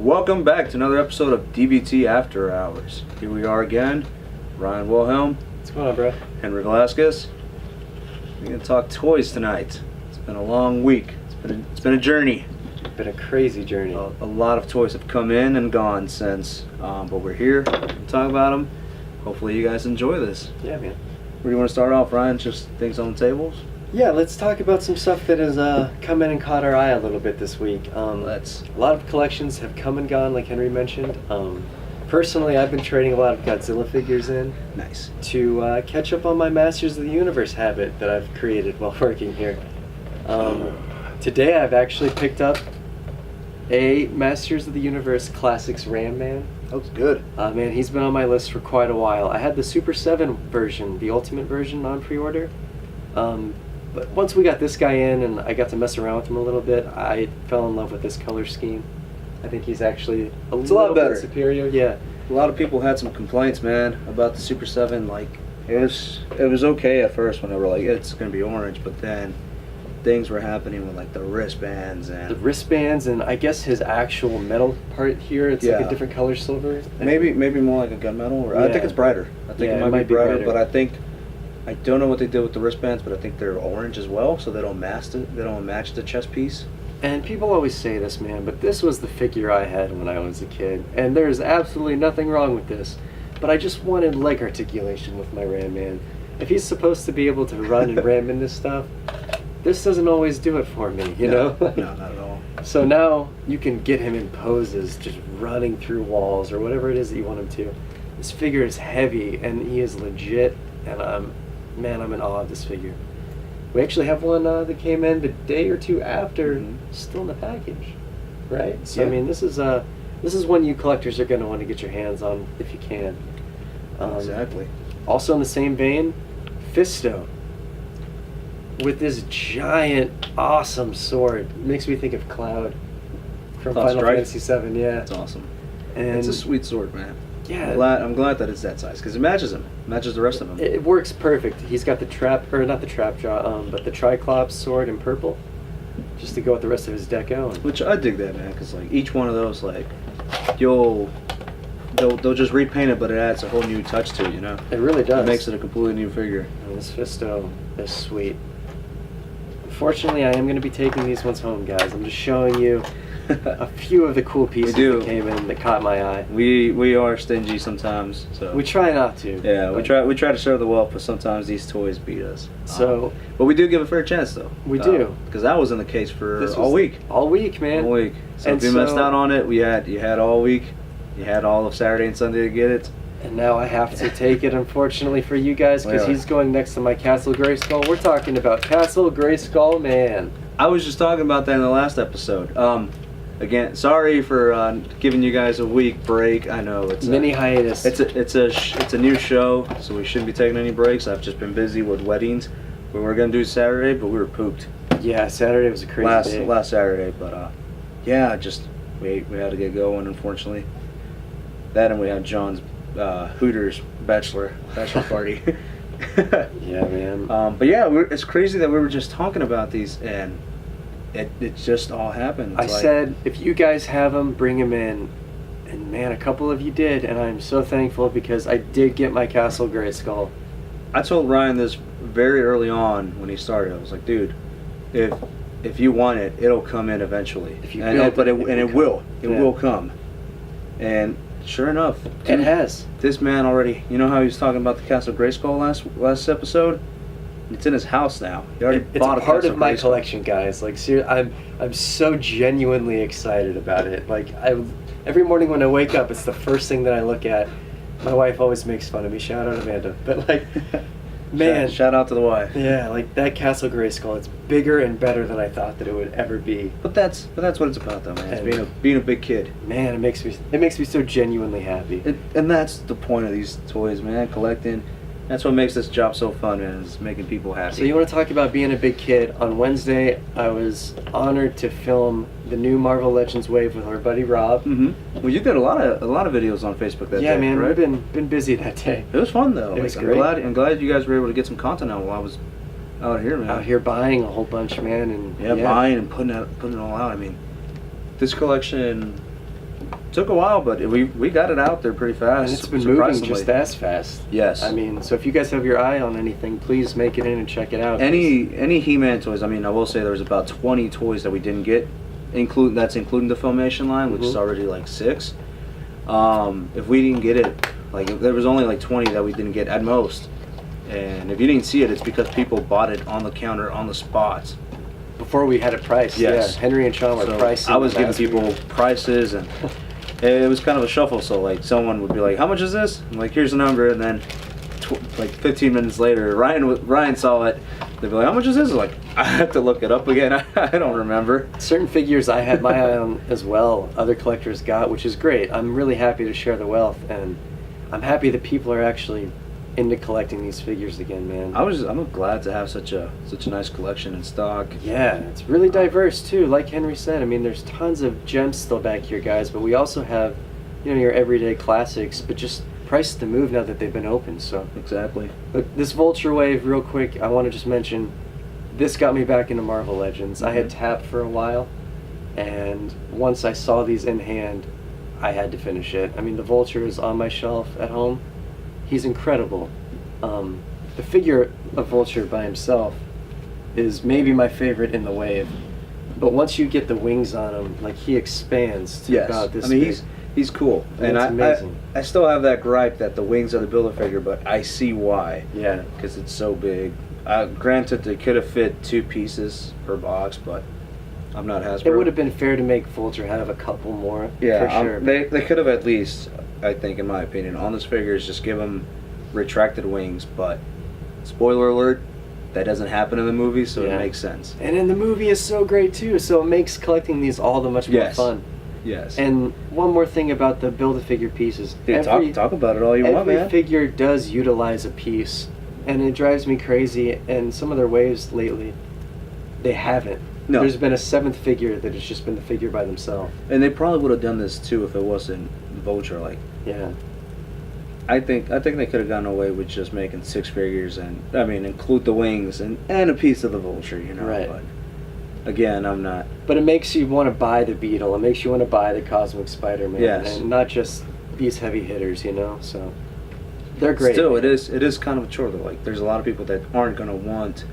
Welcome back to another episode of DVT Afterhours. Here we are again, Ryan Wilhelm. What's going on, bro? Henry Velasquez. We're going to talk toys tonight. It's been a long week. It's been a journey. It's been a crazy journey. A lot of toys have come in and gone since, but we're here to talk about them. Hopefully you guys enjoy this. Yeah, man. Where do you want to start off, Ryan? Just things on the tables? Yeah, let's talk about some stuff that has come in and caught our eye a little bit this week. A lot of collections have come and gone, like Henry mentioned. Personally, I've been trading a lot of Godzilla figures in. Nice. To catch up on my Masters of the Universe habit that I've created while working here. Today I've actually picked up a Masters of the Universe Classics Ram Man. That looks good. Man, he's been on my list for quite a while. I had the Super 7 version, the Ultimate version on pre-order. But once we got this guy in and I got to mess around with him a little bit, I fell in love with this color scheme. I think he's actually a lot better. Bit superior. Yeah. A lot of people had some complaints, man, about the Super 7. Like, it was okay at first when they were like, it's going to be orange, but then things were happening with like the wristbands and I guess his actual metal part here, it's like a different color silver. Maybe more like a gunmetal, or I think it's brighter. I think it might be brighter, but I don't know what they did with the wristbands, but I think they're orange as well, so they don't match the chest piece. And people always say this, man, but this was the figure I had when I was a kid, and there's absolutely nothing wrong with this. But I just wanted leg articulation with my Ram Man. If he's supposed to be able to run and ram in this stuff, this doesn't always do it for me, you know? No, not at all. So now you can get him in poses, just running through walls or whatever it is that you want him to. This figure is heavy, and he is legit, and I'm in awe of this figure. We actually have one that came in the day or two after, still in the package, right? So I mean, this is one you collectors are going to want to get your hands on if you can. Exactly. Also in the same vein, Fisto, with this giant, awesome sword. Makes me think of Cloud from Final Fantasy VII. Yeah, it's awesome. And it's a sweet sword, man. Yeah, I'm glad that it's that size because it matches him. Matches the rest of them. It works perfect. He's got the not the trap jaw, but the Triclops sword in purple, just to go with the rest of his deco. Which I dig that, man, because like each one of those, like they'll just repaint it, but it adds a whole new touch to it. You know, it really does. It makes it a completely new figure. And this Fisto is sweet. Unfortunately, I am going to be taking these ones home, guys. I'm just showing you a few of the cool pieces that came in that caught my eye. We are stingy sometimes, so we try not to. Yeah, we try to show the wealth, but sometimes these toys beat us. So, but we do give a fair chance, though. We do, because that was in the case for all week. All week, man. All week. So if you missed out on it, you had all week. You had all of Saturday and Sunday to get it. And now I have to take it, unfortunately, for you guys, because he's going next to my Castle Grayskull. We're talking about Castle Grayskull Man. I was just talking about that in the last episode. Again, sorry for giving you guys a week break. I know it's mini hiatus. It's a new show, so we shouldn't be taking any breaks. I've just been busy with weddings. We were gonna do Saturday, but we were pooped. Yeah, Saturday was a crazy day. Last Saturday, but yeah, just we had to get going, unfortunately. That, and we had John's Hooters bachelor party. Yeah, man. But yeah, it's crazy that we were just talking about these and it just all happened. I said, if you guys have them, bring them in. And man, a couple of you did, and I'm so thankful because I did get my Castle Grayskull. I told Ryan this very early on when he started. I was like, dude, if you want it, it'll come in eventually. If you it will come. And sure enough, it has. This man already, you know how he was talking about the Castle Grayskull last episode? It's in his house now. He already bought a part of my collection, guys. Like, seriously, I'm so genuinely excited about it. Like, every morning when I wake up, it's the first thing that I look at. My wife always makes fun of me. Shout out Amanda. But like, man, shout out to the wife. Yeah, like that Castle Grayskull. It's bigger and better than I thought that it would ever be. But that's what it's about, though, man. It's being a big kid. Man, it makes me so genuinely happy. And that's the point of these toys, man. Collecting. That's what makes this job so fun, man, is making people happy. So you want to talk about being a big kid? On Wednesday, I was honored to film the new Marvel Legends wave with our buddy Rob. Well, you did a lot of videos on Facebook that day. Yeah, man, right? we've been busy that day. It was fun though. It was great. I'm glad you guys were able to get some content out while I was out here, man. Out here buying a whole bunch, man, and buying and putting it all out. I mean, this collection took a while, but we got it out there pretty fast. And it's been moving just as fast. Yes. I mean, so if you guys have your eye on anything, please make it in and check it out. Any He-Man toys, I mean, I will say there was about 20 toys that we didn't get, including the Filmation line, which is already like 6. If we didn't get it, like there was only like 20 that we didn't get at most. And if you didn't see it, it's because people bought it on the counter, on the spot. Before we had it priced. Yes. Yeah, Henry and Sean were pricing. I was giving people prices, and it was kind of a shuffle. So like someone would be like, "How much is this?" I'm like, "Here's the number," and then like 15 minutes later, Ryan saw it. They'd be like, "How much is this?" I'm like, I have to look it up again. I don't remember. Certain figures I had my eye on as well. Other collectors got, which is great. I'm really happy to share the wealth, and I'm happy that people are actually into collecting these figures again, man. I'm glad to have such a nice collection in stock. Yeah, it's really diverse too. Like Henry said, I mean, there's tons of gems still back here, guys. But we also have, your everyday classics, but just priced to move now that they've been open. So exactly. But this Vulture Wave, real quick, I want to just mention, this got me back into Marvel Legends. I had tapped for a while, and once I saw these in hand, I had to finish it. I mean, the Vulture is on my shelf at home. He's incredible. The figure of Vulture by himself is maybe my favorite in the wave. But once you get the wings on him, like he expands to about this. I mean, he's cool, and amazing. I still have that gripe that the wings are the Build-A-Figure, but I see why. Yeah, because it's so big. Granted, they could have fit 2 pieces per box, but I'm not Hasbro. It would have been fair to make Vulture have a couple more. Yeah, for sure. They could have at least, I think, in my opinion, on this figures, just give them retracted wings. But spoiler alert, that doesn't happen in the movie, so it makes sense. And in the movie is so great too, so it makes collecting these all the much more fun. Yes. And one more thing about the Build-A-Figure pieces. Dude, talk about it all you want, man. Every figure does utilize a piece, and it drives me crazy. And some of their waves lately, they haven't. No. There's been a 7th figure that has just been the figure by themselves. And they probably would have done this too if it wasn't Vulture. Like, yeah. I think they could have gotten away with just making 6 figures and, I mean, include the wings and a piece of the Vulture, Right. But again, I'm not. But it makes you want to buy the Beetle. It makes you want to buy the Cosmic Spider-Man. Yes. And not just these heavy hitters, So they're great. Still, it is kind of a chore though. Like, there's a lot of people that aren't gonna want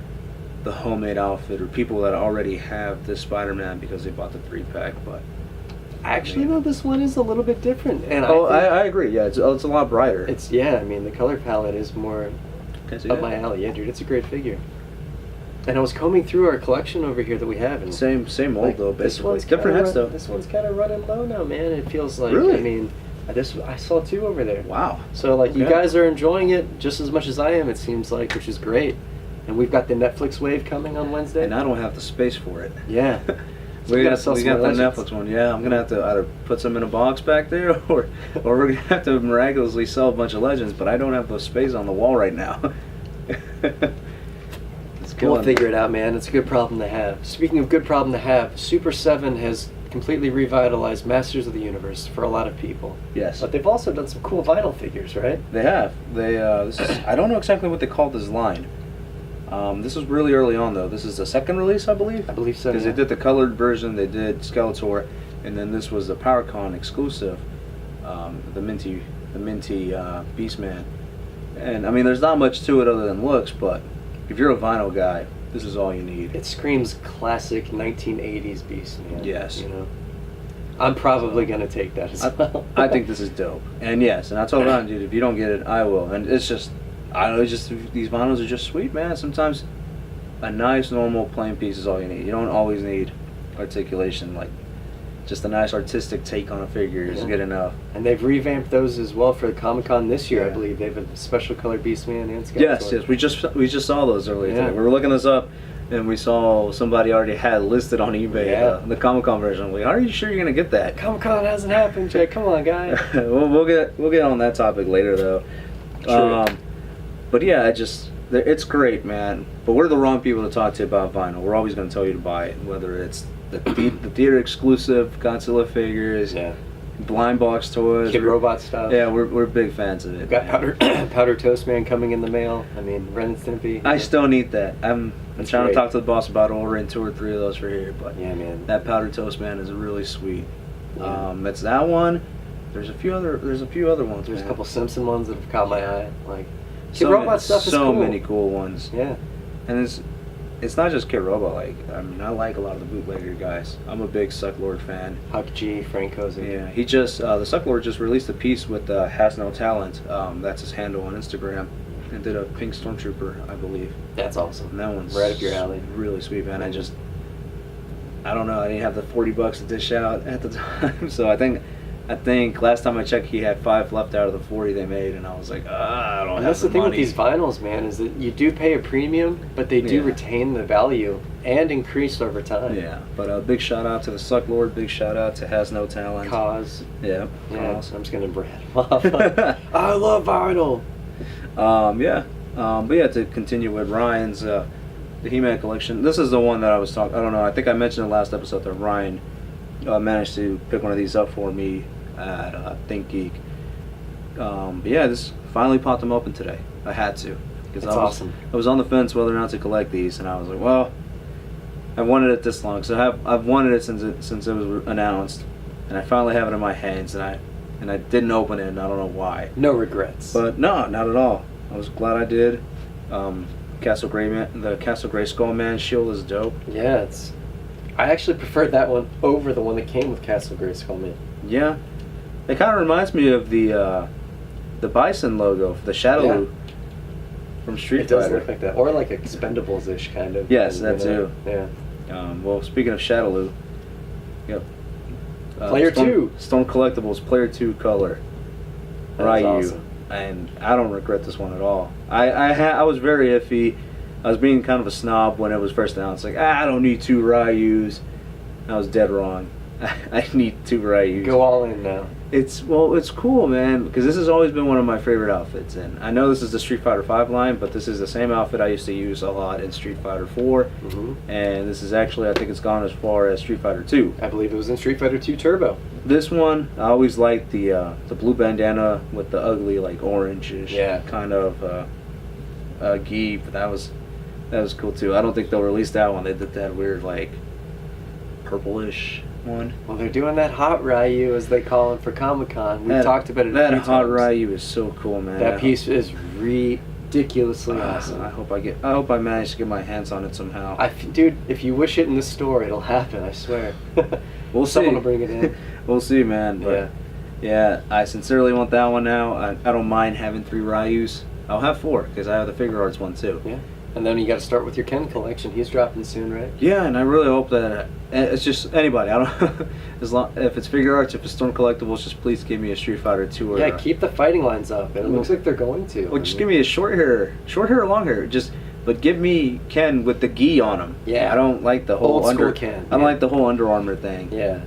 the homemade outfit, or people that already have this Spider-Man because they bought the 3-pack. But actually, no, this one is a little bit different. And I agree. Yeah, it's a lot brighter. I mean, the color palette is more up my alley. Yeah, dude, it's a great figure. And I was combing through our collection over here that we have, and same mold though, basically. Different heads though. This one's kind of running low now, man. It feels like. Really? I mean, I saw 2 over there. Wow. So you guys are enjoying it just as much as I am. It seems like, which is great. And we've got the Netflix wave coming on Wednesday. And I don't have the space for it. Yeah. We got the Netflix one. Yeah, I'm gonna have to either put some in a box back there, or we're gonna have to miraculously sell a bunch of Legends. But I don't have the space on the wall right now. We'll figure it out, man. It's a good problem to have. Speaking of good problem to have, Super 7 has completely revitalized Masters of the Universe for a lot of people. Yes. But they've also done some cool vinyl figures, right? They have. I don't know exactly what they call this line. This was really early on though. This is the 2nd release, I believe. I believe so. Because they did the colored version, they did Skeletor, and then this was the PowerCon exclusive, the minty Beastman. And I mean, there's not much to it other than looks, but if you're a vinyl guy, this is all you need. It screams classic 1980s Beastman. Yes. I'm probably gonna take that as well. I think this is dope. And yes, and I told Ron, dude, if you don't get it, I will. And it's just, I don't know, these vinyls are just sweet, man. Sometimes a nice, normal, plain piece is all you need. You don't always need articulation. Like, just a nice artistic take on a figure is good enough. And they've revamped those as well for the Comic-Con this year, I believe. They have a special color Beastman and Skeletor. Yes, we just saw those earlier today. We were looking this up, and we saw somebody already had listed on eBay the Comic-Con version. Like, are you sure you're gonna get that? Comic-Con hasn't happened, Jay. Come on, guy. we'll get on that topic later, though. True. But yeah, it's great, man. But we're the wrong people to talk to about vinyl. We're always going to tell you to buy it, whether it's the theater exclusive Godzilla figures, blind box toys, Kid Robot stuff. Yeah, we're big fans of it. We've got Powder Toast Man coming in the mail. I mean, Ren and Stimpy. I still need that. I'm trying to talk to the boss about ordering 2 or 3 of those for here. But yeah, man, that Powder Toast Man is really sweet. It's that one, There's a few other ones. There's man. a couple Simpson ones that have caught my eye. Like Kid So Robot many, stuff is so cool. many cool ones. Yeah. And it's not just Kid Robot. Like, I mean, I like a lot of the bootlegger guys. I'm a big Sucklord fan. Huck G, Frank Kozik. Yeah, he just the Sucklord just released a piece with Has No Talent. That's his handle on Instagram, and did a Pink Stormtrooper, I believe. That's awesome. And that one's right up your alley. Really sweet, man. I don't know. I didn't have the $40 to dish out at the time, so I think last time I checked, he had 5 left out of the 40 they made, and I was like, I don't have That's the thing money. with these vinyls, man, is that you do pay a premium, but they do retain the value and increase over time. Yeah, but big shout out to the Sucklord. Big shout out to Has No Talent. Cause. Yeah. Cause. I'm just gonna brand him off. I love vinyl. But yeah, to continue with Ryan's the He-Man collection. This is the one that I was talking. I don't know. I think I mentioned in the last episode that Ryan managed to pick one of these up for me at Think Geek. But yeah, this finally popped them open today. I had to. That's awesome. I was on the fence whether or not to collect these, and I was like, well, I wanted it this long, so I've wanted it since it was announced, and I finally have it in my hands, and I didn't open it, and I don't know why. No regrets. But no, not at all. I was glad I did. The Castle Gray Skull Man shield is dope. Yeah, I actually preferred that one over the one that came with Castle Gray Skull Man. Yeah, it kind of reminds me of the Bison logo, the Shadaloo from Street Fighter. It does look like that, or like Expendables-ish kind of. Yes, that too. Yeah. Well, speaking of Shadaloo, yep. Player 2. Storm Collectibles Player 2 color. That's Ryu. awesome. And I don't regret this one at all. I was very iffy. I was being kind of a snob when it was first announced. Like, I don't need 2 Ryus. I was dead wrong. I need 2 Ryus. Go all in now. It's cool, man, because this has always been one of my favorite outfits. And I know this is the Street Fighter V line, but this is the same outfit I used to use a lot in Street Fighter 4. Mm-hmm. And this is actually, I think it's gone as far as Street Fighter 2. I believe it was in Street Fighter 2 Turbo. This one, I always liked the blue bandana with the ugly, like, orange-ish kind of gi, but that was cool too. I don't think they'll release that one. They did that weird, like, purplish one. Well, they're doing that hot Ryu, as they call him, for Comic-Con. We talked about it a few times. That hot Ryu is so cool, man. That piece is ridiculously awesome. I hope I manage to get my hands on it somehow. Dude, if you wish it in the store, it'll happen, I swear. We'll see. Someone will bring it in. We'll see, man. But yeah, I sincerely want that one now. I don't mind having 3 Ryus. I'll have 4, because I have the Figure Arts one too. Yeah. And then you got to start with your Ken collection. He's dropping soon, right? Yeah, and I really hope that it's just anybody. I don't if it's Figure Arts, if it's Storm Collectibles, just please give me a Street Fighter 2 or keep the fighting lines up. And it looks like they're going to. Well, just give me a short hair or long hair. But give me Ken with the gi on him. Yeah. I don't like the whole old school Ken. I don't like the whole Under Armour thing. Yeah.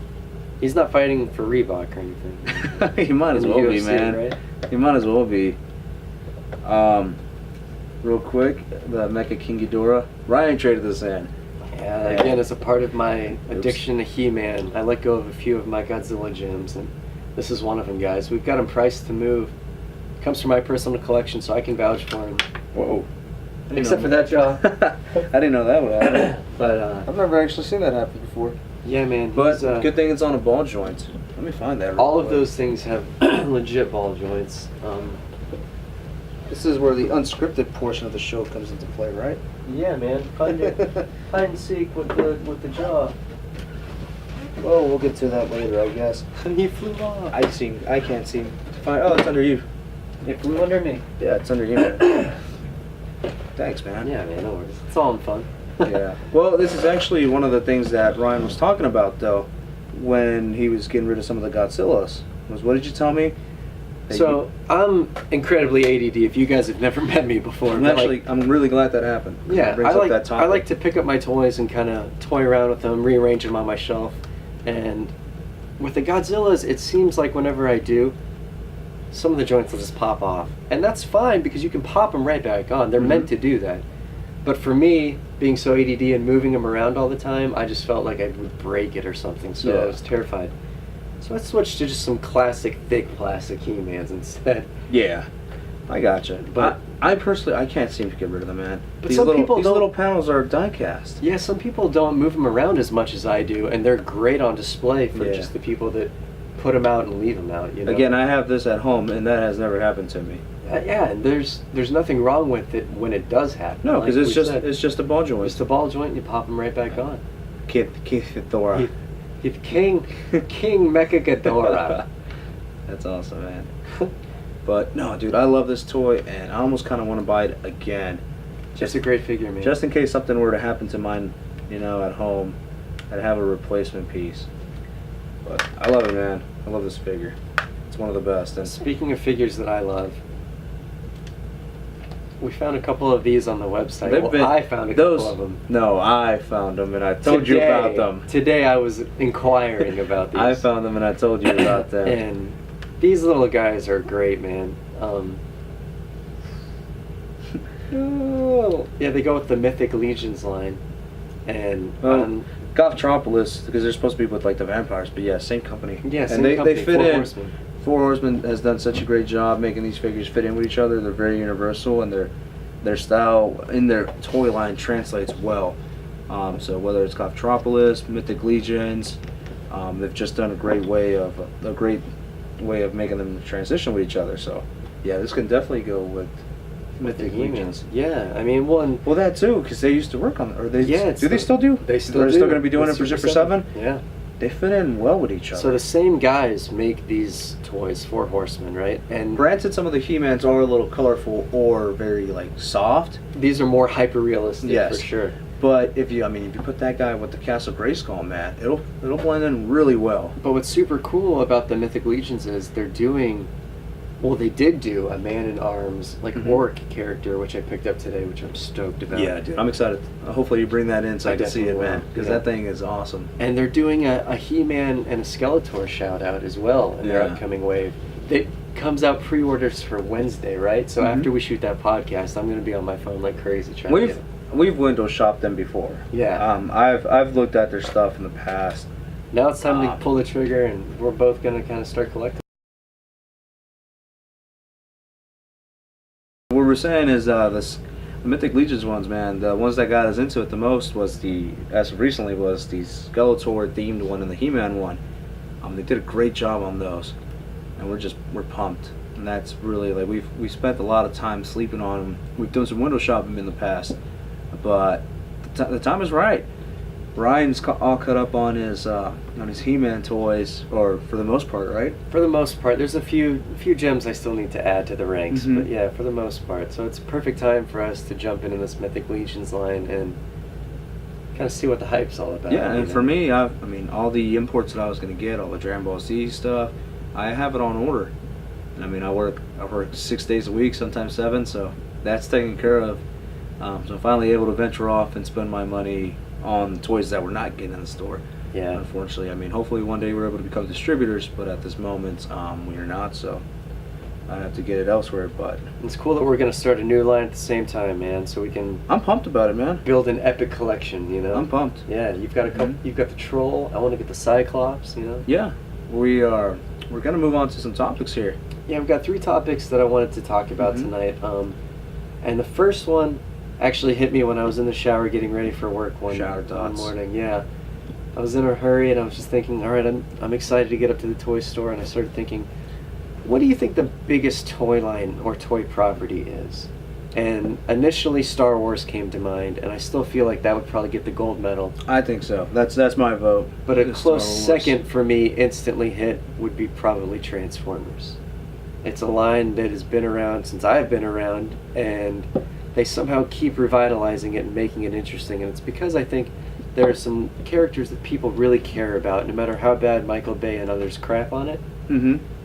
He's not fighting for Reebok or anything. He might as well be, man. Right? He might as well be. Real quick, the Mecha King Ghidorah. Ryan traded this in. Yeah, again, it's a part of my addiction to He-Man. I let go of a few of my Godzilla gems, and this is one of them, guys. We've got him priced to move. It comes from my personal collection, so I can vouch for him. Whoa. Except for that jaw. I didn't know that would happen. But I've never actually seen that happen before. Yeah, man. But good thing it's on a ball joint. Let me find that. All of those things have legit ball joints. This is where the unscripted portion of the show comes into play, right? Yeah, man. Hide and seek with the jaw. Well, we'll get to that later, I guess. He flew off. I can't seem to find. Oh, it's under you. It flew under me. Yeah, it's under you, man. Thanks, man. Yeah, man. No worries. It's all in fun. Yeah. Well, this is actually one of the things that Ryan was talking about, though, when he was getting rid of some of the Godzillas. What did you tell me? So I'm incredibly ADD. If you guys have never met me before, I'm really glad that happened. Yeah, I like to pick up my toys and kind of toy around with them, rearrange them on my shelf. And with the Godzillas, it seems like whenever I do, some of the joints will just pop off, and that's fine because you can pop them right back on. They're meant to do that. But for me, being so ADD and moving them around all the time, I just felt like I would break it or something. So I was terrified. So I switched to just some classic, thick plastic He-Mans instead. Yeah, I gotcha. But I personally, I can't seem to get rid of them, man. But these little panels are die cast. Yeah, some people don't move them around as much as I do, and they're great on display for just the people that put them out and leave them out. You know? Again, I have this at home, and that has never happened to me. Yeah, and there's nothing wrong with it when it does happen. No, because it's just a ball joint. It's a ball joint, and you pop them right back on. Keith Ghidorah. King Mecha Ghidorah. That's awesome, man. But no, dude, I love this toy, and I almost kind of want to buy it again. Just a great figure, man. Just in case something were to happen to mine, at home, I'd have a replacement piece. But I love it, man. I love this figure. It's one of the best. And speaking of figures that I love, we found a couple of these on the website. I found a couple of them. No, I found them, and I told you about them. Today I was inquiring about these. I found them, and I told you about them. And these little guys are great, man. Yeah, they go with the Mythic Legions line. And Gothtropolis, because they're supposed to be with like the vampires, but yeah, same company. Yeah, same company. They fit Four in. Horsemen. Four Horsemen has done such a great job making these figures fit in with each other. They're very universal, and their style in their toy line translates well. So whether it's Gothtropolis, Mythic Legions, they've just done a great way of making them transition with each other. So yeah, this can definitely go with Mythic Legions. Yeah, I mean, well, that too, because they used to work on it. Or they they still do? They still do. They're still going to be doing it for Super 7? Yeah. They fit in well with each other. So the same guys make these toys, Four Horsemen, right? And granted, some of the He-Mans are a little colorful or very like soft. These are more hyper realistic, yes, for sure. But if you put that guy with the Castle Grayskull, man, it'll blend in really well. But what's super cool about the Mythic Legions is they did do a Man-in-Arms, like orc character, which I picked up today, which I'm stoked about. Yeah, dude, I'm excited. Hopefully you bring that in so I can see it, man, because that thing is awesome. And they're doing a He-Man and a Skeletor shout-out as well in their upcoming wave. It comes out pre-orders for Wednesday, right? So after we shoot that podcast, I'm going to be on my phone like crazy trying to get it. We've window shopped them before. Yeah. I've looked at their stuff in the past. Now it's time to pull the trigger, and we're both going to kind of start collecting. What we're saying is the Mythic Legions ones, man, the ones that got us into it the most was as of recently, was the Skeletor themed one and the He-Man one. They did a great job on those, and we're pumped. And that's really, like, we spent a lot of time sleeping on them. We've done some window shopping in the past, but the time is right. Ryan's all cut up on his He-Man toys, or for the most part, right? For the most part, there's a few gems I still need to add to the ranks, but yeah, for the most part. So it's a perfect time for us to jump into this Mythic Legions line and kind of see what the hype's all about. Yeah, and for me, all the imports that I was going to get, all the Dragon Ball Z stuff, I have it on order. And I work 6 days a week, sometimes 7, so that's taken care of. So I'm finally able to venture off and spend my money on toys that we're not getting in the store. Yeah. Unfortunately, hopefully one day we're able to become distributors, but at this moment, we are not, so I have to get it elsewhere. But it's cool that we're going to start a new line at the same time, man, so we can... I'm pumped about it, man. Build an epic collection, I'm pumped. Yeah, you've got a couple, you've got the Troll, I want to get the Cyclops, Yeah, we're going to move on to some topics here. Yeah, we've got 3 topics that I wanted to talk about tonight. And the first one actually hit me when I was in the shower getting ready for work one morning. Yeah, I was in a hurry and I was just thinking, all right, I'm excited to get up to the toy store, and I started thinking, what do you think the biggest toy line or toy property is? And initially Star Wars came to mind, and I still feel like that would probably get the gold medal. I think so. That's my vote. But a close second for me, instantly hit, would be probably Transformers. It's a line that has been around since I've been around, and they somehow keep revitalizing it and making it interesting. And it's because I think there are some characters that people really care about, no matter how bad Michael Bay and others crap on it.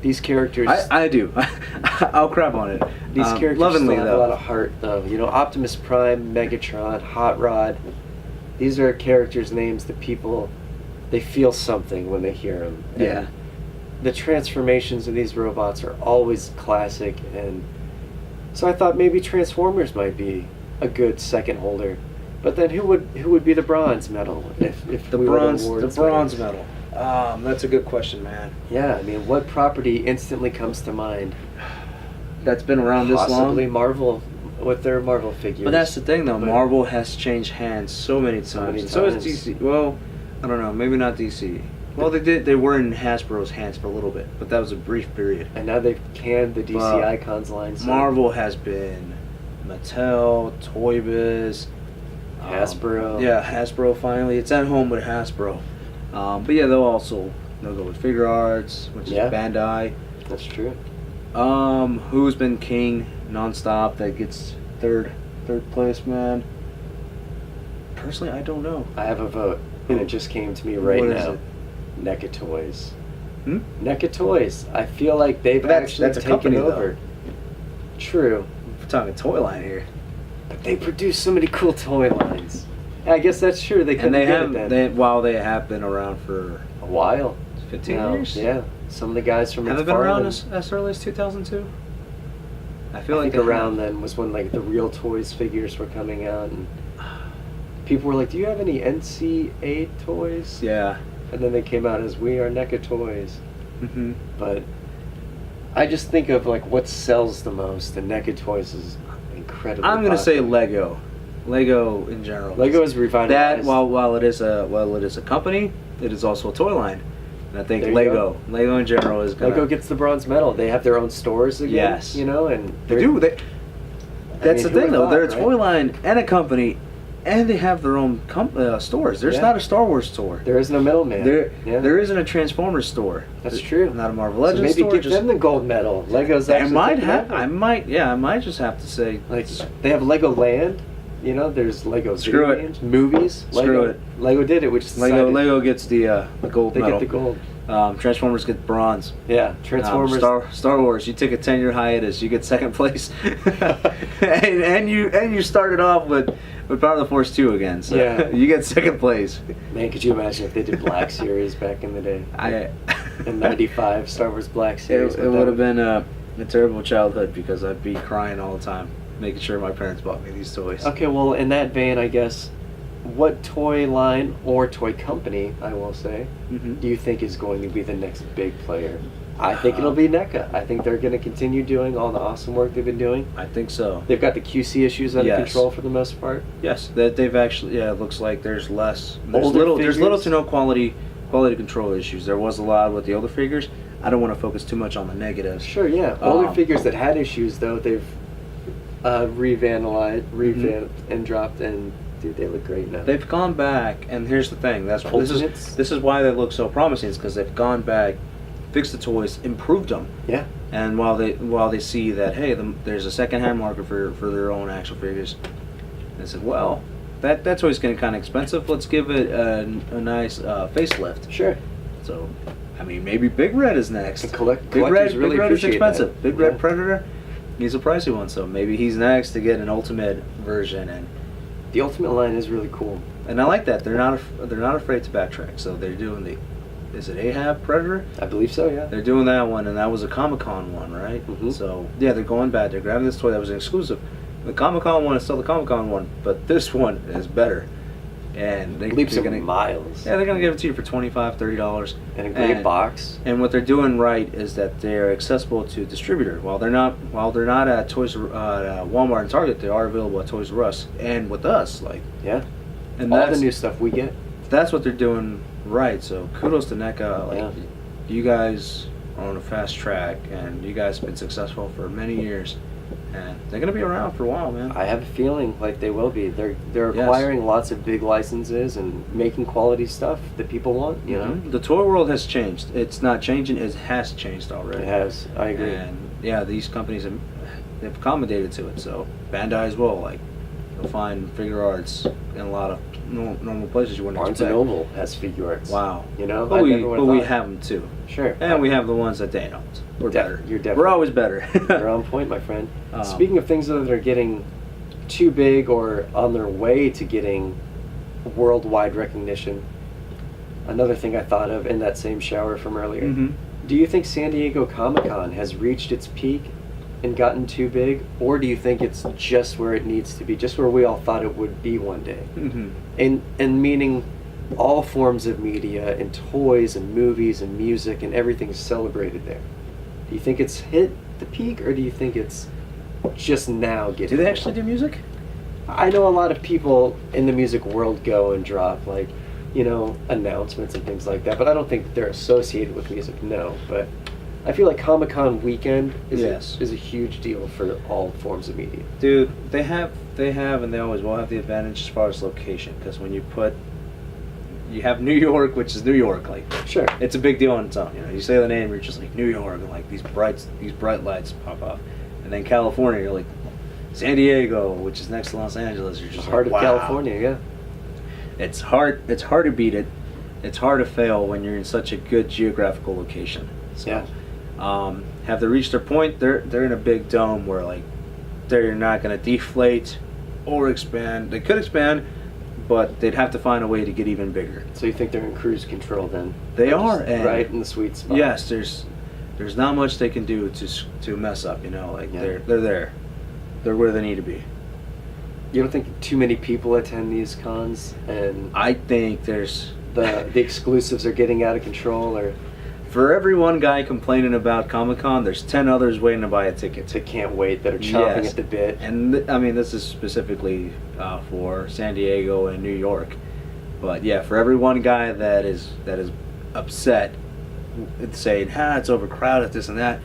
These characters... I do. I'll crap on it. These characters lovingly, still have a lot of heart, though. Optimus Prime, Megatron, Hot Rod. These are characters' names that people, they feel something when they hear them. Yeah. And the transformations of these robots are always classic, and so I thought maybe Transformers might be a good second holder. But then who would be the bronze medal if the bronze medal? That's a good question, man. Yeah, what property instantly comes to mind? That's been around this long? Possibly Marvel with their Marvel figures. But that's the thing, though. Marvel has changed hands so many times. So has DC. Well, I don't know. Maybe not DC. Well, they did. They were in Hasbro's hands for a little bit, but that was a brief period. And now they've canned the DC Icons line. So Marvel has been Mattel, Toy Biz, Hasbro. Yeah, Hasbro finally. It's at home with Hasbro. But yeah, they'll go with Figure Arts, which is Bandai. That's true. Who's been king nonstop? That gets third place, man. Personally, I don't know. I have a vote, and it just came to me right now. NECA Toys. NECA Toys. I feel like they've actually taken company, over. Though. True. We're talking toy line here. But they produce so many cool toy lines. I guess that's true. They couldn't get it then. They have been around for a while. 15 years? Yeah. Some of the guys from have they been around as early as 2002? I think around then was when like the Real Toys figures were coming out, and people were like, "Do you have any NCA toys?" Yeah. And then they came out as "We Are NECA Toys." Mm-hmm. But I just think of like what sells the most, and NECA Toys is incredibly. I'm gonna say Lego. Lego in general. Lego is revitalized. That while it is a company, it is also a toy line. And I think Lego in general is gonna... Lego gets the bronze medal. They have their own stores again. Yes. You know, and they do. That's the thing, though. They're a toy line and a company, and they have their own stores. There's not a Star Wars store. There is no middleman. There isn't a Transformers store. That's true. Not a Marvel Legends store. Maybe give them the gold medal. Lego's actually... I might just have to say... Like, they have Lego Land. You know, there's Lego video games, movies. Screw it. Lego did it, which is Lego gets the gold medal. They get the gold. Transformers get bronze. Yeah, Transformers. Star Wars, you take a 10-year hiatus, you get second place, and you started off with Power of the Force 2 again. So yeah, you get second place. Man, could you imagine if they did Black Series back in the day? In '95, Star Wars Black Series. It would have been a terrible childhood because I'd be crying all the time, making sure my parents bought me these toys. Okay, well, in that vein, I guess, what toy line or toy company, I will say, do you think is going to be the next big player? I think it'll be NECA. I think they're going to continue doing all the awesome work they've been doing. I think so. They've got the QC issues under control for the most part. Yes, that they've actually. Yeah, it looks like there's little to no quality control issues. There was a lot with the older figures. I don't want to focus too much on the negatives. Sure, yeah. Older figures that had issues, though, they've revamped and dropped, and dude, they look great now. They've gone back, and here's the thing. This is why they look so promising. Is because they've gone back, fixed the toys, improved them. Yeah. And while they see that, hey, there's a secondhand market for their own action figures, they said, well, that toy's getting kind of expensive. Let's give it a nice facelift. Sure. So, I mean, maybe Big Red is next. Big Red is expensive. That. Big Red Predator, he's a pricey one. So maybe he's next to get an Ultimate version. And the Ultimate line is really cool. And I like that. They're not afraid to backtrack. So they're doing is it Ahab Predator? I believe so, yeah. They're doing that one, and that was a Comic-Con one, right? Mm-hmm. So, yeah, they're going back. They're grabbing this toy that was an exclusive. The Comic-Con one is still the Comic-Con one, but this one is better. And leaps of miles. Yeah, they're going to give it to you for $25, $30. And a great box. And what they're doing right is that they're accessible to distributor. While they're not at Walmart and Target, they are available at Toys R Us and with us. Yeah. And all the new stuff we get. That's what they're doing right. So kudos to NECA. You guys are on a fast track, and you guys have been successful for many years. And they're going to be around for a while, man. I have a feeling like they will be. They're acquiring lots of big licenses and making quality stuff that people want, you know? The toy world has changed. It's not changing. It has changed already. It has. I agree. And, yeah, these companies, they've accommodated to it. So, Bandai as well. You'll find Figure Arts in a lot of normal places you wouldn't expect. Barnes & Noble has Figure Arts. Wow. You know? But we have them, too. Sure. And we have the ones that they don't. We're better. You're definitely. We're always better. You're on point, my friend. Speaking of things that are getting too big or on their way to getting worldwide recognition, another thing I thought of in that same shower from earlier. Do you think San Diego Comic-Con has reached its peak and gotten too big, or do you think it's just where it needs to be, just where we all thought it would be one day? And meaning all forms of media and toys and movies and music and everything is celebrated there. Do you think it's hit the peak, or do you think it's just now getting... Do they actually do music? I know a lot of people in the music world go and drop, announcements and things like that. But I don't think they're associated with music, no. But I feel like Comic-Con weekend is a huge deal for all forms of media. Dude, they have, and they always will have the advantage as far as location. Because when you have New York, which is New York, like, sure, it's a big deal on its own. You say the name, you're just like New York, and like these bright lights pop up. And then California, you're like San Diego, which is next to Los Angeles. You're just heart like, of wow. California, yeah. It's hard to beat it. It's hard to fail when you're in such a good geographical location. So, yeah. Have they reached their point? They're in a big dome where like they're not going to deflate or expand. They could expand, but they'd have to find a way to get even bigger. So you think they're in cruise control then? They are, and right in the sweet spot. Yes, there's not much they can do to mess up. They're there. They're where they need to be. You don't think too many people attend these cons, and I think there's the exclusives are getting out of control, or for every one guy complaining about Comic-Con, there's 10 others waiting to buy a ticket. They can't wait, that are chomping at the bit. And I mean, this is specifically for San Diego and New York. But yeah, for every one guy that is upset, saying, it's overcrowded, this and that,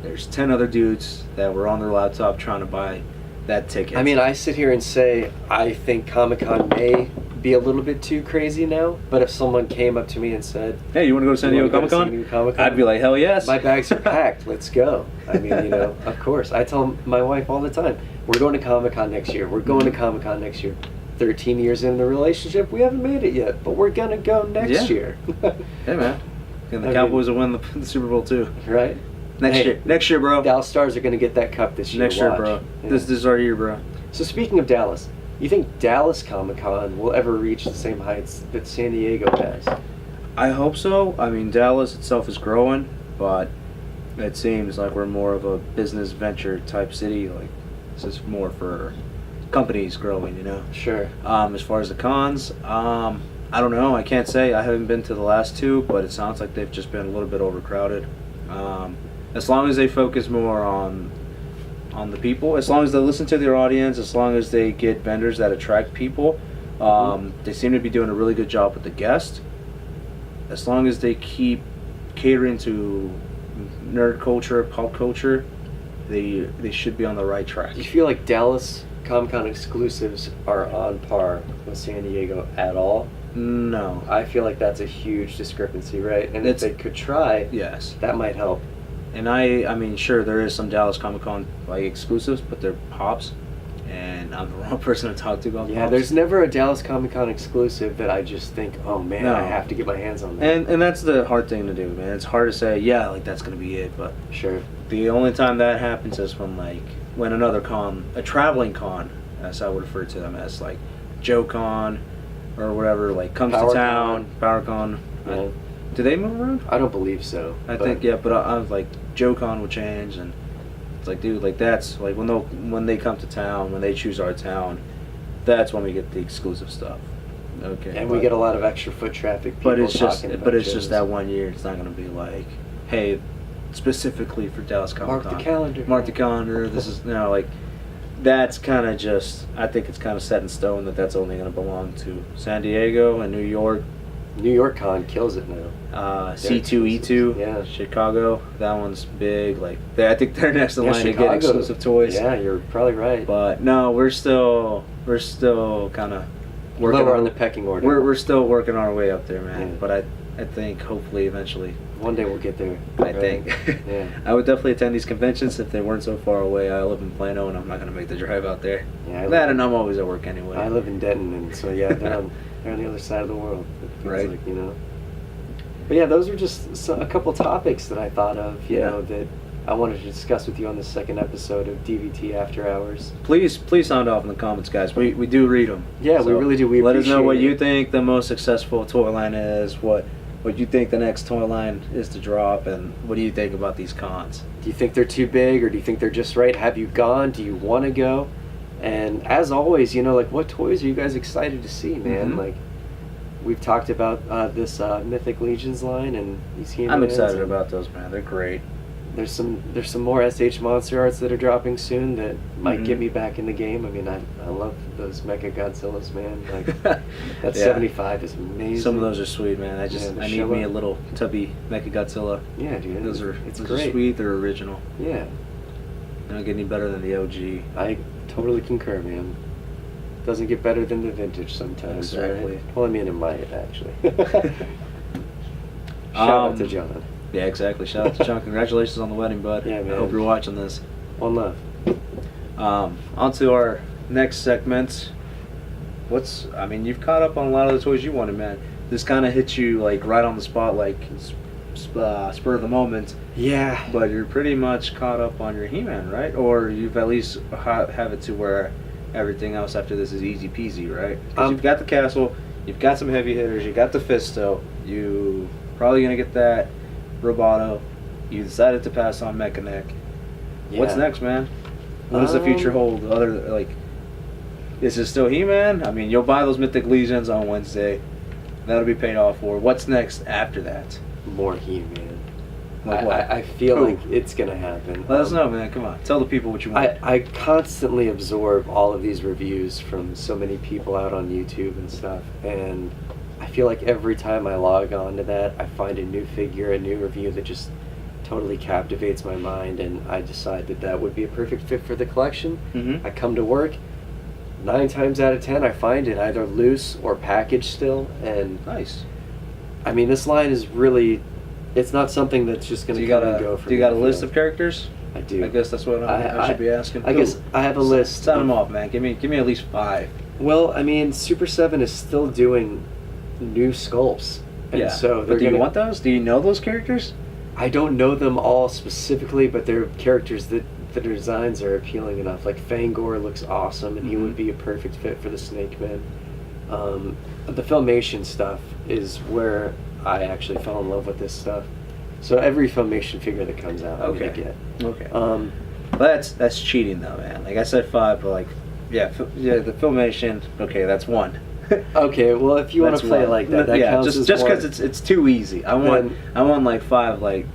there's 10 other dudes that were on their laptop trying to buy that ticket. I mean, I sit here and say I think Comic-Con may be a little bit too crazy now, but if someone came up to me and said, hey, you want to go to San Diego Comic-Con? I'd be like, hell yes. My bags are packed, let's go. I mean, of course. I tell my wife all the time, we're going to Comic-Con next year. We're going to Comic-Con next year. 13 years in the relationship, we haven't made it yet, but we're going to go next year. Hey, man. And the Cowboys will win the Super Bowl, too. Right? Next year, bro. Dallas Stars are going to get that cup this year. Next year, bro. Yeah. This is our year, bro. So speaking of Dallas, you think Dallas Comic-Con will ever reach the same heights that San Diego has? I hope so. I mean, Dallas itself is growing, but it seems like we're more of a business venture type city. Like, this is more for companies growing, Sure. As far as the cons, I don't know. I can't say. I haven't been to the last two, but it sounds like they've just been a little bit overcrowded. As long as they focus more on the people, as long as they listen to their audience, as long as they get vendors that attract people, they seem to be doing a really good job with the guest. As long as they keep catering to nerd culture, pop culture, they should be on the right track. Do you feel like Dallas Comic-Con exclusives are on par with San Diego at all? No. I feel like that's a huge discrepancy, right? And if they could try, that might help. And I mean, sure, there is some Dallas Comic-Con like exclusives, but they're pops, and I'm the wrong person to talk to about pops. Yeah, there's never a Dallas Comic-Con exclusive that I just think, oh man, I have to get my hands on that. And that's the hard thing to do, man. It's hard to say, like that's gonna be it, but sure. The only time that happens is when another con, a traveling con, as I would refer to them as, like JoeCon or whatever, like comes to town, PowerCon. Yeah. Do they move around? I don't believe so. I think but I was like JoeCon will change, and it's like, dude, like that's like when they come to town, when they choose our town, that's when we get the exclusive stuff. Okay. And we get a lot of extra foot traffic. But it's just that 1 year. It's not going to be like, hey, specifically for Dallas Comic-Con. Mark the calendar. This is like. That's kind of just, I think it's kind of set in stone that's only going to belong to San Diego and New York. New York Con kills it now. C2E2, Chicago, that one's big. Like, I think they're next in line to get exclusive toys. Yeah, you're probably right. But no, we're still kind of working lower on the pecking order. We're still working our way up there, man. Yeah. But I think hopefully eventually. One day we'll get there. I think. Yeah. I would definitely attend these conventions if they weren't so far away. I live in Plano, and I'm not going to make the drive out there. Yeah. And I'm always at work anyway. I live in Denton, and so they're on the other side of the world. Right. Like, But yeah, those are just a couple topics that I thought of, you know, that I wanted to discuss with you on the second episode of DVT After Hours. Please sound off in the comments, guys. We do read them. Yeah, so we really do. Let us know what you think the most successful toy line is, what you think the next toy line is to drop, and what do you think about these cons? Do you think they're too big, or do you think they're just right? Have you gone? Do you want to go? And as always, like, what toys are you guys excited to see, man? Mm-hmm. Like, we've talked about this Mythic Legions line and these He-Mans. I'm excited about those, man. They're great. there's some more SH Monster Arts that are dropping soon that might get me back in the game. I mean, I love those Mecha Godzillas, man. Like that 75 is amazing. Some of those are sweet, man. I need me a little tubby Mecha Godzilla. Yeah, dude. Those are great. Sweet. They're original. Yeah. They don't get any better than the OG. I totally concur, man. Doesn't get better than the vintage sometimes. Exactly. Right? Well, I mean, it might actually. Shout out to John. Yeah, exactly. Shout out to John. Congratulations on the wedding, bud. Yeah, man. I hope you're watching this. One love. On to our next segment. You've caught up on a lot of the toys you wanted, man. This kind of hits you like right on the spot, like spur of the moment. Yeah. But you're pretty much caught up on your He-Man, right? Or you've at least have it to where everything else after this is easy peasy, right? Because you've got the castle, you've got some heavy hitters, you got the Fisto, you probably gonna get that Roboto. You decided to pass on Mechanic. Yeah. What's next, man? What does the future hold? Is it still He-Man? I mean, you'll buy those Mythic Legions on Wednesday. That'll be paid off for. What's next after that? More He-Man. Like what? I feel like it's gonna happen. Let us know, man. Come on, tell the people what you want. I constantly absorb all of these reviews from so many people out on YouTube and stuff, and I feel like every time I log on to that, I find a new figure, a new review that just totally captivates my mind, and I decide that would be a perfect fit for the collection. Mm-hmm. I come to work, 9 times out of 10 I find it either loose or packaged still, and nice. I mean, this line is really, it's not something that's just going to come and go for me. Do you got a list of characters? I do. I guess that's what I should be asking. I guess I have a list. Sound them off, man. Give me at least 5. Well, I mean, Super 7 is still doing new sculpts. And yeah. So but do you want those? Do you know those characters? I don't know them all specifically, but they're characters that the designs are appealing enough. Like Fangor looks awesome, and he would be a perfect fit for the Snake Man. The Filmation stuff is where I actually fell in love with this stuff. So every Filmation figure that comes out, I'm gonna get. Okay. That's cheating though, man. Like I said 5, but the Filmation. Okay, that's 1. Okay, well if you want to play it like that, counts as just because it's too easy. I want like 5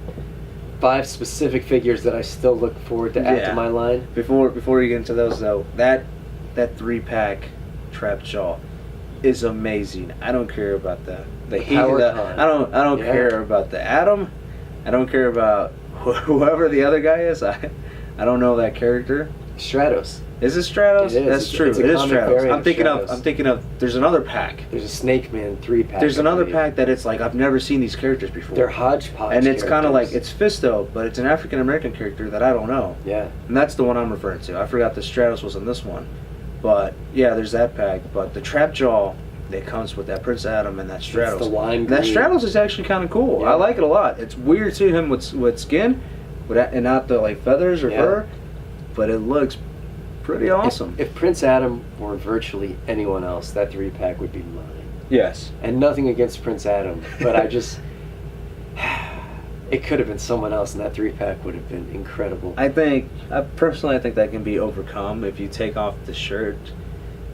5 specific figures that I still look forward to add to my line. Before you get into those though, that 3-pack Trap Jaw is amazing. I don't care about the heat. I don't care about the Atom. I don't care about whoever the other guy is. I don't know that character. Stratos. Is it Stratos? It is. That's true. It is Stratos. I'm thinking of. There's another pack. There's a Snake Man 3-pack. There's another pack that it's like I've never seen these characters before. They're hodgepodge. And it's kind of like it's Fisto, but it's an African American character that I don't know. Yeah. And that's the one I'm referring to. I forgot the Stratos was in this one, but yeah, there's that pack. But the Trap Jaw that comes with that Prince Adam and that Stratos. It's the lime that green. Stratos is actually kind of cool. Yeah. I like it a lot. It's weird seeing him with skin, and not the like feathers or fur, but it looks pretty awesome. If Prince Adam were virtually anyone else, that 3-pack would be mine. Yes. And nothing against Prince Adam, but it could have been someone else, and that 3-pack would have been incredible. I personally think that can be overcome if you take off the shirt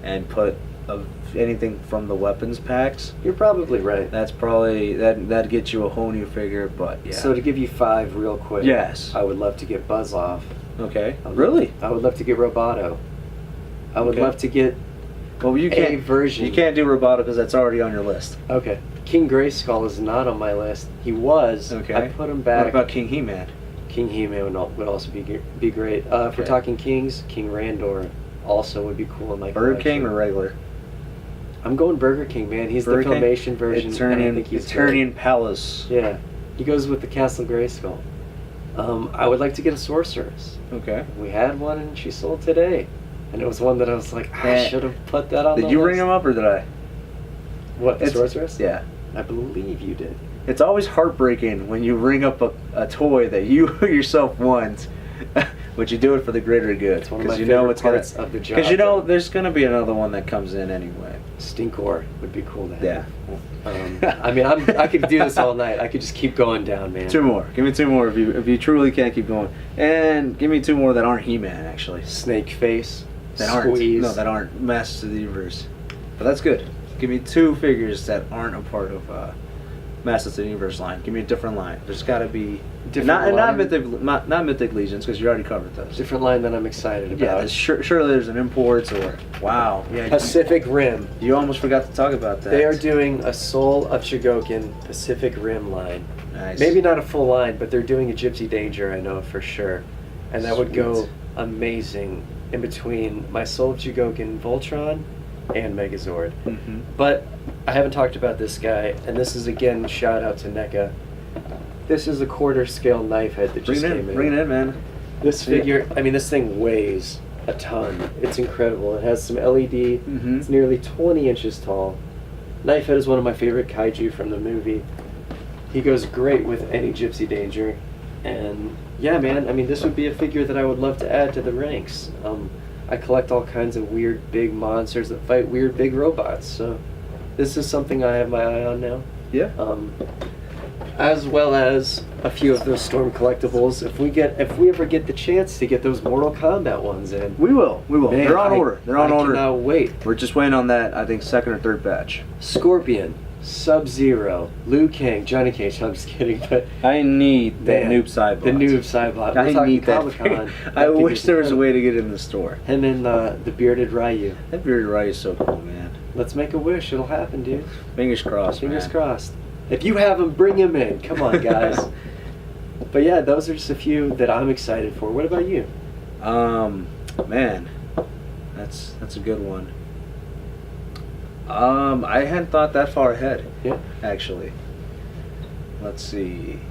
and put anything from the weapons packs. You're probably right. That's probably that'd get you a whole new figure, but yeah. So to give you 5 real quick. Yes. I would love to get Buzz off. Okay. Really? I would love to get Roboto. I would love to get you can't version. You can't do Roboto because that's already on your list. Okay. King Grayskull is not on my list. He was. Okay. I put him back. What about King He-Man? King He-Man would also be great. If we're talking Kings, King Randor also would be cool in my Burger collection. King or regular? I'm going Burger King, man. He's Burger the Filmation version. Eternian Palace. Yeah. He goes with the Castle Grayskull. I would like to get a Sorceress. Okay. We had one and she sold today. And it was one that I was like, I should have put that on the list. Did you ring him up or did I? What, the Sorceress? Yeah. I believe you did. It's always heartbreaking when you ring up a toy that you yourself want, but you do it for the greater good. It's one of my favorite parts of the job. Because there's going to be another one that comes in anyway. Stinkor would be cool to have. Yeah. I mean, I could do this all night. I could just keep going down, man. 2 more. Give me 2 more if you truly can't keep going. And give me 2 more that aren't He-Man, actually. Snake Face. That Squeeze. that aren't Masters of the Universe. But that's good. Give me 2 figures that aren't a part of Masters of the Universe line. Give me a different line. There's got to be Different not Mythic Legions, because you already covered those. Different line that I'm excited about. Yeah, surely there's an imports or wow. Yeah, Pacific Rim. You almost forgot to talk about that. They are doing a Soul of Chogokin Pacific Rim line. Nice. Maybe not a full line, but they're doing a Gypsy Danger, I know for sure. And that would go amazing in between my Soul of Chogokin Voltron and Megazord. Mm-hmm. But I haven't talked about this guy, and this is again shout out to NECA. This is a quarter scale knife head that just came in. Bring it in, man. This figure, I mean, this thing weighs a ton. It's incredible. It has some LED. Mm-hmm. It's nearly 20 inches tall. Knife head is one of my favorite kaiju from the movie. He goes great with any Gypsy Danger. And yeah, man, I mean, this would be a figure that I would love to add to the ranks. I collect all kinds of weird big monsters that fight weird big robots. So this is something I have my eye on now. Yeah. As well as a few of those Storm collectibles. If we ever get the chance to get those Mortal Kombat ones in, We will. Man, they're on order. I cannot wait. We're just waiting on that. I think second or third batch. Scorpion, Sub-Zero, Liu Kang, Johnny Cage. I'm just kidding, but I need that man, noob Cybot. the noob Cybot. We're I talking need that. Comic-Con. I wish there was a way to get it in the store. Him and the bearded Ryu. That bearded Ryu is so cool, man. Let's make a wish. It'll happen, dude. Fingers crossed. Fingers man. crossed. If you have him, bring him in. Come on, guys. But yeah, those are just a few that I'm excited for. What about you? Man, that's a good one. I hadn't thought that far ahead. Yeah. Actually. Let's see.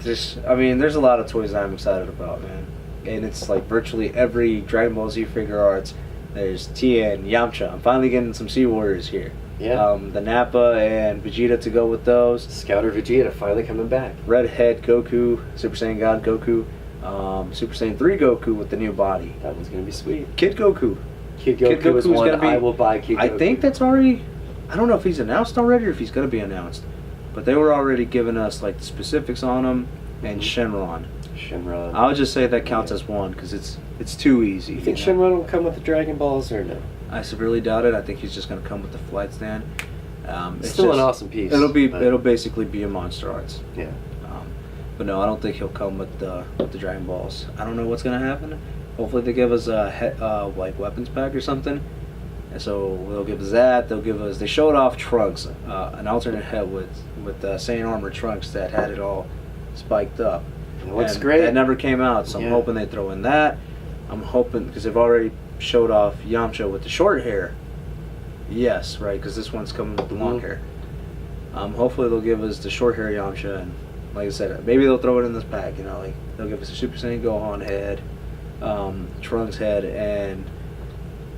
There's a lot of toys that I'm excited about, man. And it's like virtually every Dragon Ball Z figure arts. There's Tien, Yamcha. I'm finally getting some Sea Warriors here. Yeah. The Nappa and Vegeta to go with those. Scouter Vegeta finally coming back. Redhead Goku, Super Saiyan God Goku, Super Saiyan 3 Goku with the new body. That one's gonna be sweet. Kid Goku. Kid Goku is one I will buy. Kid Goku. I think that's already. I don't know if he's announced already or if he's gonna be announced, but they were already giving us like the specifics on him and Shenron. Shenron. I would just say that counts as one because it's too easy. You think know? Shenron will come with the Dragon Balls or no? I severely doubt it. I think he's just gonna come with the flight stand. It's still an awesome piece. It'll basically be a Monster Arts. Yeah. But no, I don't think he'll come with the Dragon Balls. I don't know what's gonna happen. Hopefully they give us a like weapons pack or something. And so they'll give us that. They showed off Trunks, an alternate head with Saiyan armor Trunks that had it all spiked up. It looks great. That never came out, so I'm hoping they throw in that. I'm hoping because they've already showed off Yamcha with the short hair. Yes, right, because this one's coming with the long hair. Hopefully they'll give us the short hair Yamcha, and like I said, maybe they'll throw it in this pack. You know, like they'll give us a Super Saiyan Gohan head, Trunks head,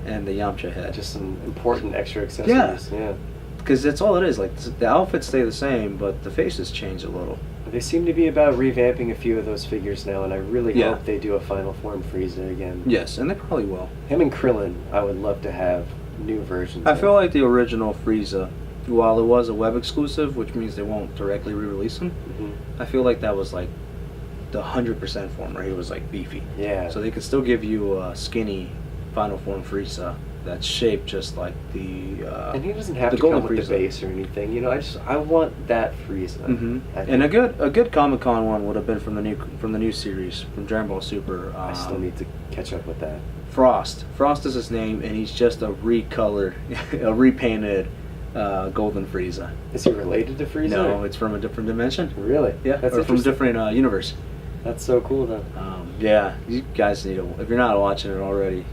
and the Yamcha head. Just some important extra accessories. Yeah. Because that's all it is. Like the outfits stay the same, but the faces change a little. They seem to be about revamping a few of those figures now, and I really hope they do a Final Form Frieza again. Yes, and they probably will. Him and Krillin, I would love to have new versions. I feel like the original Frieza, while it was a web exclusive, which means they won't directly re-release him, I feel like that was like the 100% form, where he was like beefy. Yeah. So they could still give you a skinny Final Form Frieza that's shaped just like the and he doesn't have to come with the base or anything. You know, I want that Frieza. And a good Comic-Con one would have been from the new series from Dragon Ball Super. I still need to catch up with that. Frost is his name, and he's just a recolored, a repainted Golden Frieza. Is he related to Frieza? No, it's from a different dimension. Really? Yeah, or from a different universe. That's so cool, though. Yeah, you guys need to. If you're not watching it already,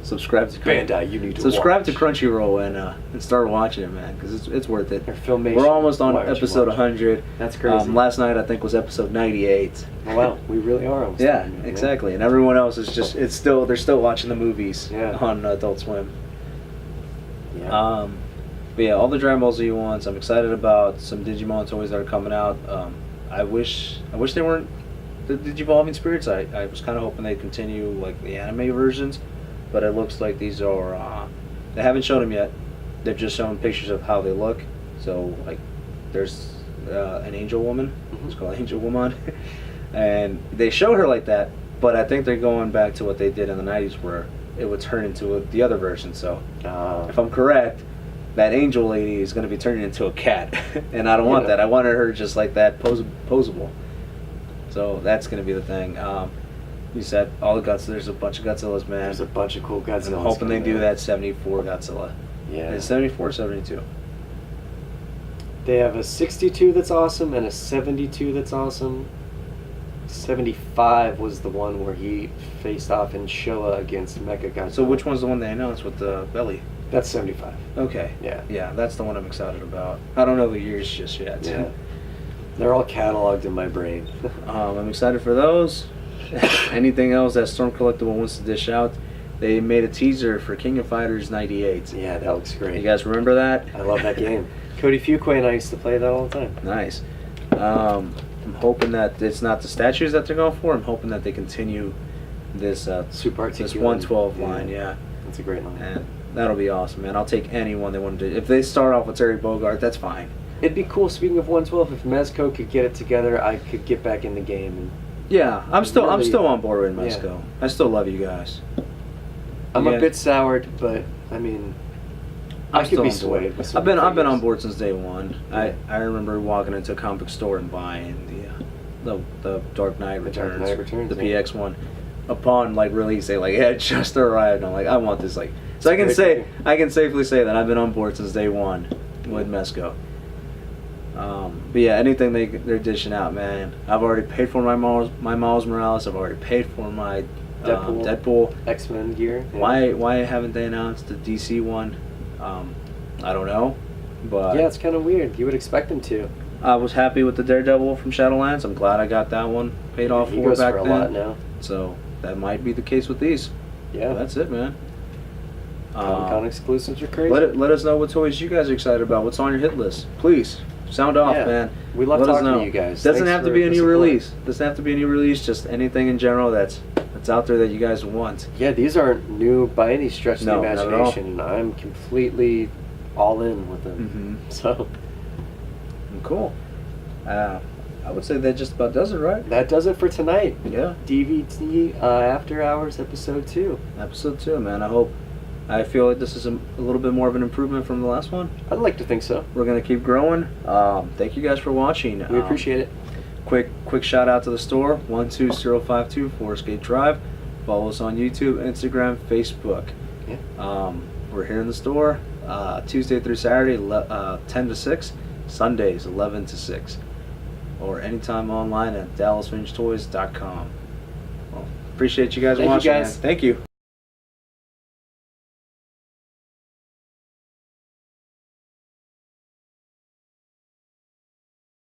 subscribe to Bandai. You need to subscribe to Crunchyroll and start watching it, man, because it's worth it. Or Filmation. We're almost on episode 100. That's crazy. Last night I think was episode 98. Oh, wow, we really are almost. Yeah, exactly. And everyone else is just they're still watching the movies on Adult Swim. Yeah. But yeah, all the Dragon Ball Z ones. I'm excited about some Digimon toys that are coming out. I wish they weren't the Digivolving Spirits. I was kind of hoping they'd continue like the anime versions, but it looks like these are. They haven't shown them yet. They've just shown pictures of how they look. So like, there's an Angel Woman. It's called Angel Woman, and they showed her like that. But I think they're going back to what they did in the 90s, where it would turn into the other version. So if I'm correct, that angel lady is going to be turning into a cat, and I don't want that. I wanted her just like that, posable. So that's going to be the thing. You said all the Godzilla. There's a bunch of Godzillas, man. There's a bunch of cool Godzillas. I'm hoping they do that 74 Godzilla. Yeah. It's 74 or 72? They have a 62 that's awesome and a 72 that's awesome. 75 was the one where he faced off in Showa against Mecha Godzilla. So which one's the one they announced with the belly? That's 75. Okay. Yeah. Yeah, that's the one I'm excited about. I don't know the years just yet. Yeah. They're all cataloged in my brain. I'm excited for those. Anything else that Storm Collectible wants to dish out? They made a teaser for King of Fighters 98. Yeah, that looks great. You guys remember that? I love that game. Cody Fuquay and I used to play that all the time. Nice. I'm hoping that it's not the statues that they're going for. I'm hoping that they continue this Super Articulation. this 112 line. Yeah. That's a great line. And that'll be awesome, man. I'll take anyone they want to do. If they start off with Terry Bogard, that's fine. It'd be cool. Speaking of 112, if Mezco could get it together, I could get back in the game. And Yeah, I'm still on board with Yeah. Mezco. I still love you guys. I'm Yeah. a bit soured, but I mean, I could still be on board. swayed. With some I've been figures. on board since day one. Yeah. I remember walking into a comic book store and buying the Dark Knight The Dark Returns, Knight Returns, the yeah. PX one. Upon like release, they like it just arrived. I'm like, I want this. Like, so I can Great say figure. I can safely say that I've been on board since day one with Mezco. But yeah, anything they're dishing out, man. I've already paid for my Miles Morales. I've already paid for my Deadpool. X-Men gear. Yeah. Why haven't they announced the DC one? I don't know, but Yeah, it's kind of weird. You would expect them to. I was happy with the Daredevil from Shadowlands. I'm glad I got that one paid off He for goes back for a then. lot now. So that might be the case with these. Yeah. But that's it, man. Comic-Con exclusives are crazy. Let us know what toys you guys are excited about. What's on your hit list? Please sound off, Yeah. man. We love Let us talking to know. you guys. Doesn't Thanks have to for be a the new support. release. Doesn't have to be a new release. Just anything in general that's out there that you guys want. Yeah, these aren't new by any stretch of No, the not at all. imagination. And I'm completely all in with them. So Cool. I would say that just about does it, right? that does it for tonight. Yeah. DVT After Hours episode 2. Episode 2, man. I feel like this is a little bit more of an improvement from the last one. I'd like to think so. We're gonna keep growing. Thank you guys for watching. We appreciate it. Quick shout out to the store, 12052 Forest Gate Drive. Follow us on YouTube, Instagram, Facebook. Yeah. We're here in the store Tuesday through Saturday, 10 to 6. Sundays, 11 to 6. Or anytime online at DallasVintageToys.com. Well, appreciate you guys Thank you, watching. guys. Man. Thank you.